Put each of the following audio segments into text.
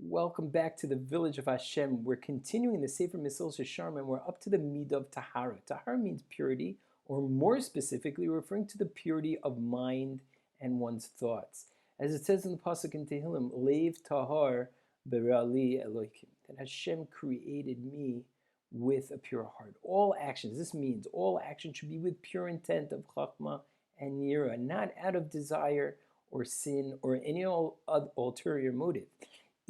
Welcome back to the village of Hashem. We're continuing the Sefer Mesilas Yesharim, and we're up to the midah of Taharah. Taharah means purity, or more specifically, referring to the purity of mind and one's thoughts. As it says in the Pasuk in Tehillim, Leiv Tahar Berali Elokim, that Hashem created me with a pure heart. All actions, this means all action should be with pure intent of Chachma and Yira, not out of desire or sin or any ulterior motive.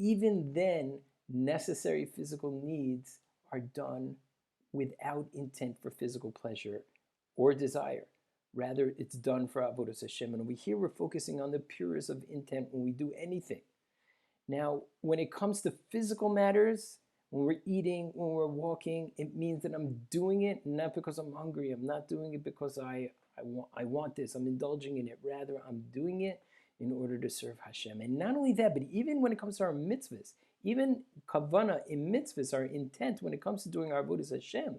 Even then, necessary physical needs are done without intent for physical pleasure or desire. Rather, it's done for Avodas Hashem. And over here, we're focusing on the purest of intent when we do anything. Now, when it comes to physical matters, when we're eating, when we're walking, it means that I'm doing it not because I'm hungry. I'm not doing it because I want this. I'm indulging in it. Rather, I'm doing it in order to serve Hashem. And not only that, but even when it comes to our mitzvahs, even kavana in mitzvahs, our intent when it comes to doing our avodas Hashem,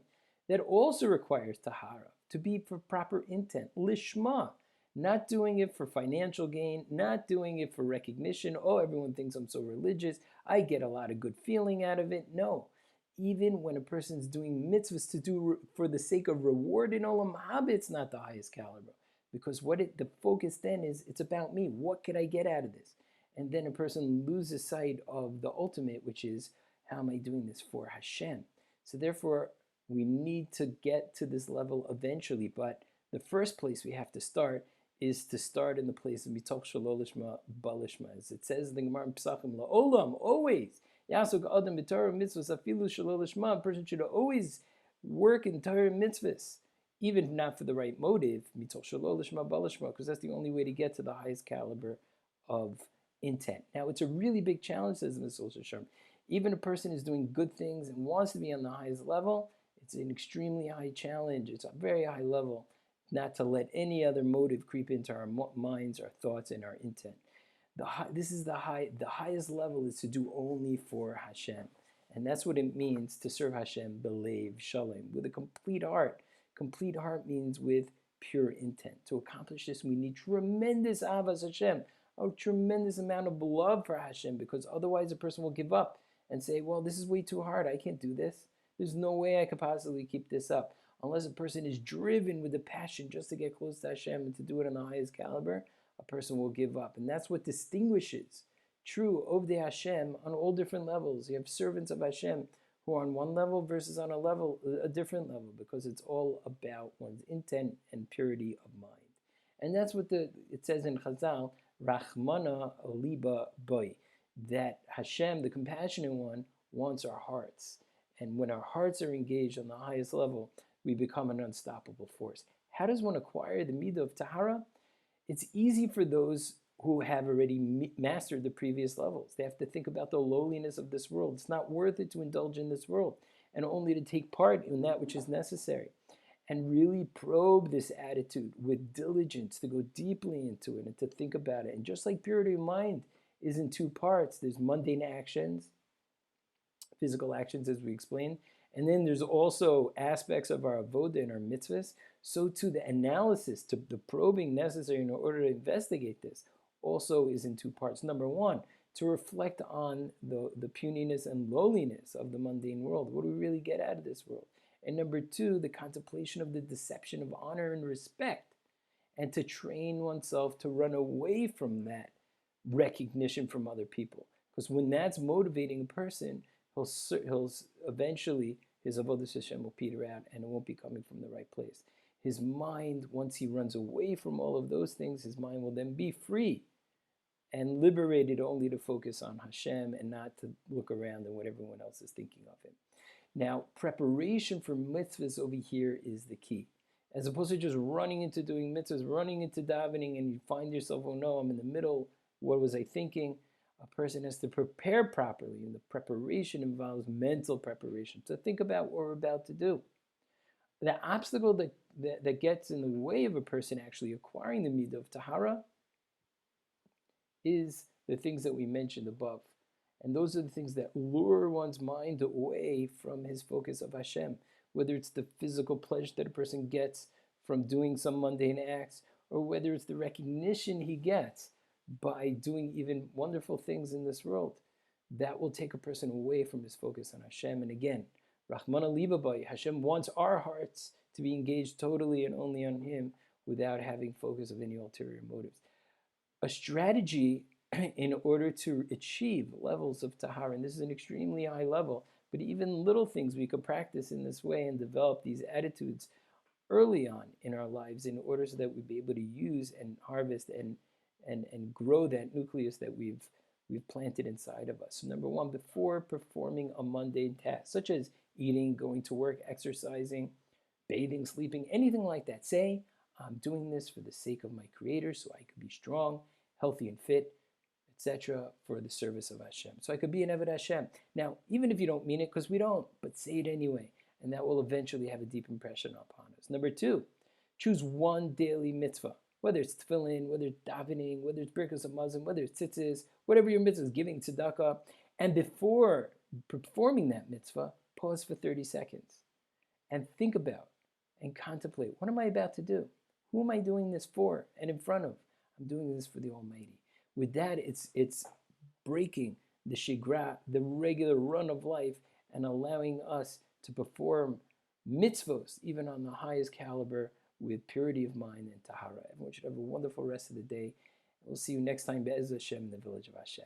that also requires tahara, to be for proper intent, lishma, not doing it for financial gain, not doing it for recognition. Oh, everyone thinks I'm so religious. I get a lot of good feeling out of it. No. Even when a person's doing mitzvahs to do for the sake of reward in olam haba, it's not the highest caliber. Because the focus then is, it's about me. What could I get out of this? And then a person loses sight of the ultimate, which is, how am I doing this for Hashem? So therefore, we need to get to this level eventually. But the first place we have to start is to start in the place of mitoch shelo lishma balishma. As it says in the Gemara in Pesachim, la'olam, always. Yasuk adam b'Torah mitzvahs afilu shelo lishma. A person should always work in Torah mitzvahs, even not for the right motive, mitoch shelo lishma balishma, because that's the only way to get to the highest caliber of intent. Now, it's a really big challenge, says Mesilas Yesharim. Even a person is doing good things and wants to be on the highest level, it's an extremely high challenge. It's a very high level, not to let any other motive creep into our minds, our thoughts, and our intent. The highest level is to do only for Hashem. And that's what it means to serve Hashem, belev shalom, with a complete heart. Complete heart means with pure intent. To accomplish this, we need tremendous avas Hashem, a tremendous amount of love for Hashem, because otherwise a person will give up and say, well, this is way too hard. I can't do this. There's no way I could possibly keep this up. Unless a person is driven with a passion just to get close to Hashem and to do it on the highest caliber, a person will give up. And that's what distinguishes true Ovdei Hashem on all different levels. You have servants of Hashem who are on one level versus on a different level, because it's all about one's intent and purity of mind. And that's what it says in Chazal, Rachmana Liba Boy, that Hashem, the compassionate one, wants our hearts. And when our hearts are engaged on the highest level, we become an unstoppable force. How does one acquire the midah of Taharah? It's easy for those who have already mastered the previous levels. They have to think about the lowliness of this world. It's not worth it to indulge in this world, and only to take part in that which is necessary. And really probe this attitude with diligence, to go deeply into it and to think about it. And just like purity of mind is in two parts, there's mundane actions, physical actions, as we explained, and then there's also aspects of our avodah and our mitzvahs. So too, the analysis, to the probing necessary in order to investigate this, also is in two parts. Number one, to reflect on the puniness and lowliness of the mundane world. What do we really get out of this world? And number two, the contemplation of the deception of honor and respect, and to train oneself to run away from that recognition from other people. Because when that's motivating a person, he'll eventually, his avodas Hashem will peter out, and it won't be coming from the right place. His mind, once he runs away from all of those things, his mind will then be free and liberated only to focus on Hashem and not to look around at what everyone else is thinking of him. Now, preparation for mitzvahs over here is the key. As opposed to just running into doing mitzvahs, running into davening, and you find yourself, oh no, I'm in the middle, what was I thinking? A person has to prepare properly, and the preparation involves mental preparation to think about what we're about to do. The obstacle that gets in the way of a person actually acquiring the midah of Taharah is the things that we mentioned above. And those are the things that lure one's mind away from his focus of Hashem, whether it's the physical pleasure that a person gets from doing some mundane acts, or whether it's the recognition he gets by doing even wonderful things in this world. that will take a person away from his focus on Hashem. And again, Rahmana Libabai, Hashem wants our hearts to be engaged totally and only on Him without having focus of any ulterior motives. A strategy in order to achieve levels of Taharah, and this is an extremely high level, but even little things we could practice in this way and develop these attitudes early on in our lives in order so that we'd be able to use and harvest and grow that nucleus that we've planted inside of us. So number one, before performing a mundane task, such as eating, going to work, exercising, bathing, sleeping, anything like that, say, I'm doing this for the sake of my Creator so I could be strong, healthy, and fit, etc., for the service of Hashem. So I could be an Eved Hashem. Now, even if you don't mean it, because we don't, but say it anyway, and that will eventually have a deep impression upon us. Number two, choose one daily mitzvah, whether it's tefillin, whether it's davening, whether it's birkas hamazon, whether it's tzitzis, whatever your mitzvah is, giving tzedakah, and before performing that mitzvah, pause for 30 seconds and think about and contemplate, what am I about to do? Who am I doing this for and in front of? I'm doing this for the Almighty. With that, it's breaking the shigra, the regular run of life, and allowing us to perform mitzvos, even on the highest caliber, with purity of mind and tahara. Everyone should have a wonderful rest of the day. We'll see you next time, Be'ez Hashem, in the village of Hashem.